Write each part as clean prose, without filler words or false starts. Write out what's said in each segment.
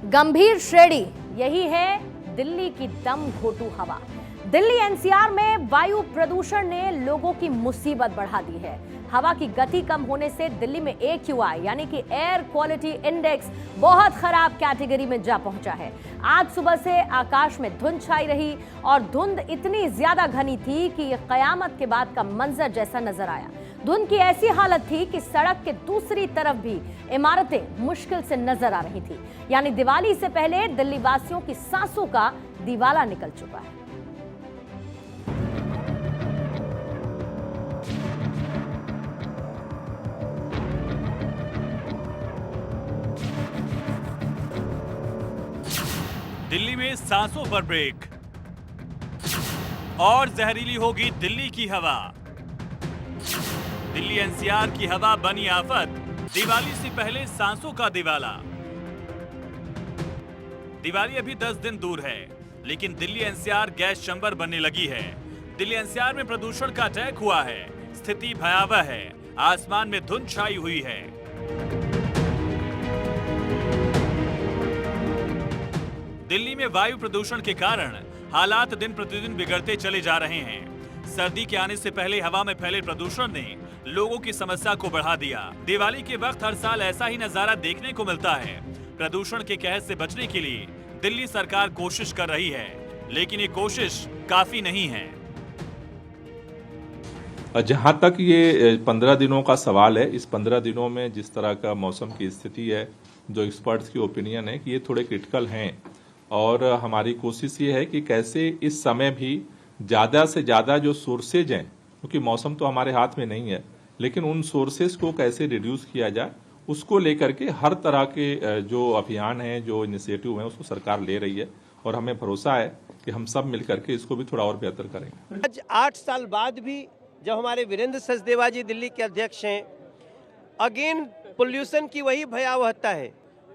गंभीर श्रेणी, यही है दिल्ली की दम घोटू हवा। दिल्ली एनसीआर में वायु प्रदूषण ने लोगों की मुसीबत बढ़ा दी है। हवा की गति कम होने से दिल्ली में AQI यानी कि एयर क्वालिटी इंडेक्स बहुत खराब कैटेगरी में जा पहुंचा है। आज सुबह से आकाश में धुंध छाई रही और धुंध इतनी ज्यादा घनी थी कि ये कयामत के बाद का मंजर जैसा नजर आया। धुंध की ऐसी हालत थी कि सड़क के दूसरी तरफ भी इमारतें मुश्किल से नजर आ रही थी। यानी दिवाली से पहले दिल्ली वासियों की सांसों का दिवाला निकल चुका है। दिल्ली में सांसों पर ब्रेक और जहरीली होगी दिल्ली की हवा। दिल्ली एनसीआर की हवा बनी आफत, दिवाली से पहले सांसों का दिवाला। दिवाली अभी 10 दिन दूर है, लेकिन दिल्ली एनसीआर गैस चैम्बर बनने लगी है। दिल्ली एनसीआर में प्रदूषण का अटैक हुआ है, स्थिति भयावह है, आसमान में धुंध छाई हुई है। दिल्ली में वायु प्रदूषण के कारण हालात दिन प्रतिदिन बिगड़ते चले जा रहे हैं। सर्दी के आने से पहले हवा में फैले प्रदूषण ने लोगों की समस्या को बढ़ा दिया। दिवाली के वक्त हर साल ऐसा ही नजारा देखने को मिलता है। प्रदूषण के कहर से बचने के लिए दिल्ली सरकार कोशिश कर रही है, लेकिन ये कोशिश काफी नहीं है। जहां तक ये 15 दिनों का सवाल है, इस 15 दिनों में जिस तरह का मौसम की स्थिति है, जो एक्सपर्ट्स की ओपिनियन है कि ये थोड़े क्रिटिकल हैं और हमारी कोशिश ये है कि कैसे इस समय भी ज़्यादा से ज़्यादा जो सोर्सेज हैं, क्योंकि मौसम तो हमारे हाथ में नहीं है, लेकिन उन सोर्सेज को कैसे रिड्यूस किया जाए, उसको लेकर के हर तरह के जो अभियान हैं, जो इनिशिएटिव हैं, उसको सरकार ले रही है और हमें भरोसा है कि हम सब मिल करके इसको भी थोड़ा और बेहतर करेंगे। आज 8 साल बाद भी जब हमारे वीरेंद्र सचदेवा जी दिल्ली के अध्यक्ष हैं, अगेन पोल्यूशन की वही भयावहता है।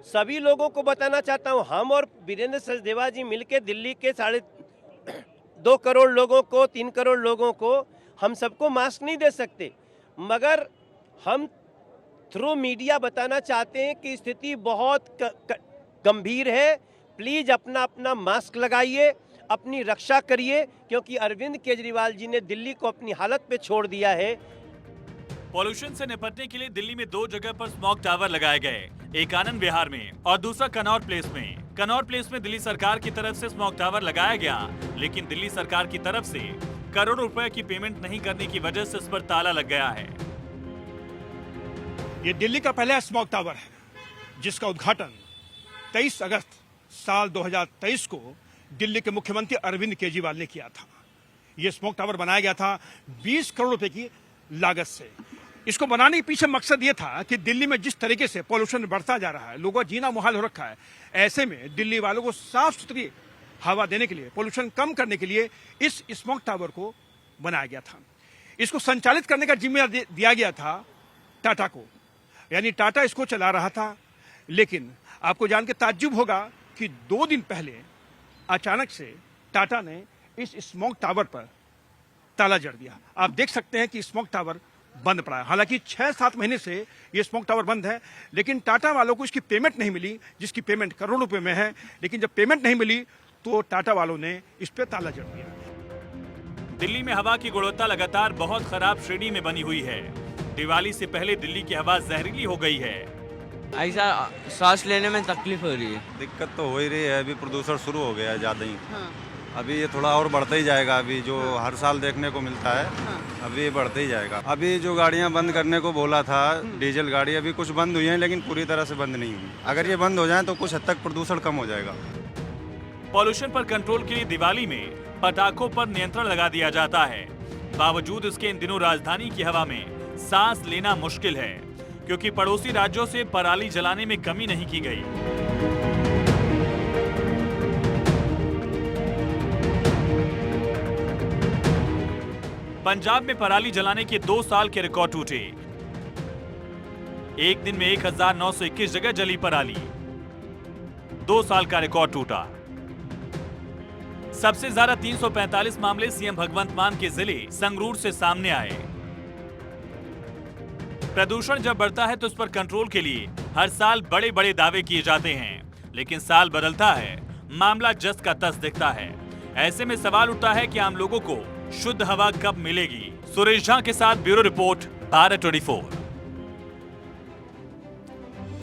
सभी लोगों को बताना चाहता हूं, हम और वीरेंद्र सचदेवा जी मिलकर दिल्ली के 2.5 करोड़ लोगों को, 3 करोड़ लोगों को, हम सबको मास्क नहीं दे सकते, मगर हम थ्रू मीडिया बताना चाहते हैं कि स्थिति बहुत गंभीर है। प्लीज अपना अपना मास्क लगाइए, अपनी रक्षा करिए, क्योंकि अरविंद केजरीवाल जी ने दिल्ली को अपनी हालत पे छोड़ दिया है। पॉल्यूशन से निपटने के लिए दिल्ली में 2 जगह पर स्मॉग टावर लगाए गए, एक आनंद विहार में और दूसरा कनॉट प्लेस में। कनॉट प्लेस में दिल्ली सरकार की तरफ से स्मॉग टावर लगाया गया, लेकिन दिल्ली सरकार की तरफ से करोड़ों रुपए की पेमेंट नहीं करने की वजह से इस पर ताला लग गया है। ये दिल्ली का पहला स्मॉग टावर है, जिसका उद्घाटन 23 अगस्त साल 2023 को दिल्ली के मुख्यमंत्री अरविंद केजरीवाल ने किया था। ये स्मॉग टावर बनाया गया था 20 करोड़ रुपए की लागत से। इसको बनाने के पीछे मकसद ये था कि दिल्ली में जिस तरीके से पॉल्यूशन बढ़ता जा रहा है, लोगों का जीना मुहाल हो रखा है, ऐसे में दिल्ली वालों को साफ सुथरी हवा देने के लिए, पॉल्यूशन कम करने के लिए इस स्मॉग टावर को बनाया गया था। इसको संचालित करने का जिम्मेदारी दिया गया था टाटा को, यानी टाटा इसको चला रहा था। लेकिन आपको जान के ताज्जुब होगा कि 2 दिन पहले अचानक से टाटा ने इस स्मॉग टावर पर ताला जड़ दिया। आप देख सकते हैं कि स्मॉग टावर बंद पड़ा है। हालांकि 6-7 महीने से ये स्मॉग टावर बंद है, लेकिन टाटा वालों को इसकी पेमेंट नहीं मिली, जिसकी पेमेंट करोड़ों रुपए में है। लेकिन जब पेमेंट नहीं मिली तो टाटा वालों ने इस पे ताला जड़ दिया। दिल्ली में हवा की गुणवत्ता लगातार बहुत खराब श्रेणी में बनी हुई है। दिवाली से पहले दिल्ली की हवा जहरीली हो गई है। ऐसा सांस लेने में तकलीफ हो रही है। दिक्कत तो हो ही रही है, अभी प्रदूषण शुरू हो गया है ज़्यादा ही। अभी ये थोड़ा और बढ़ता ही जाएगा। अभी जो हर साल देखने को मिलता है, अभी ये बढ़ता ही जाएगा। अभी जो गाड़ियां बंद करने को बोला था, डीजल गाड़ी, अभी कुछ बंद हुई हैं, लेकिन पूरी तरह से बंद नहीं हुई। अगर ये बंद हो जाए तो कुछ हद तक प्रदूषण कम हो जाएगा। पॉल्यूशन पर कंट्रोल के लिए दिवाली में पटाखों पर नियंत्रण लगा दिया जाता है। बावजूद इसके इन दिनों राजधानी की हवा में सांस लेना मुश्किल है, क्योंकि पड़ोसी राज्यों से पराली जलाने में कमी नहीं की गई। पंजाब में पराली जलाने के 2 साल के रिकॉर्ड टूटे। एक दिन में 1921 जगह जली पराली, 2 साल का रिकॉर्ड टूटा। सबसे ज्यादा 345 मामले सीएम भगवंत मान के जिले संगरूर से सामने आए। प्रदूषण जब बढ़ता है तो उस पर कंट्रोल के लिए हर साल बड़े बड़े दावे किए जाते हैं, लेकिन साल बदलता है, मामला जस का तस दिखता है। ऐसे में सवाल उठता है कि आम लोगों को शुद्ध हवा कब मिलेगी। सुरेश झा के साथ ब्यूरो रिपोर्ट, भारत 24।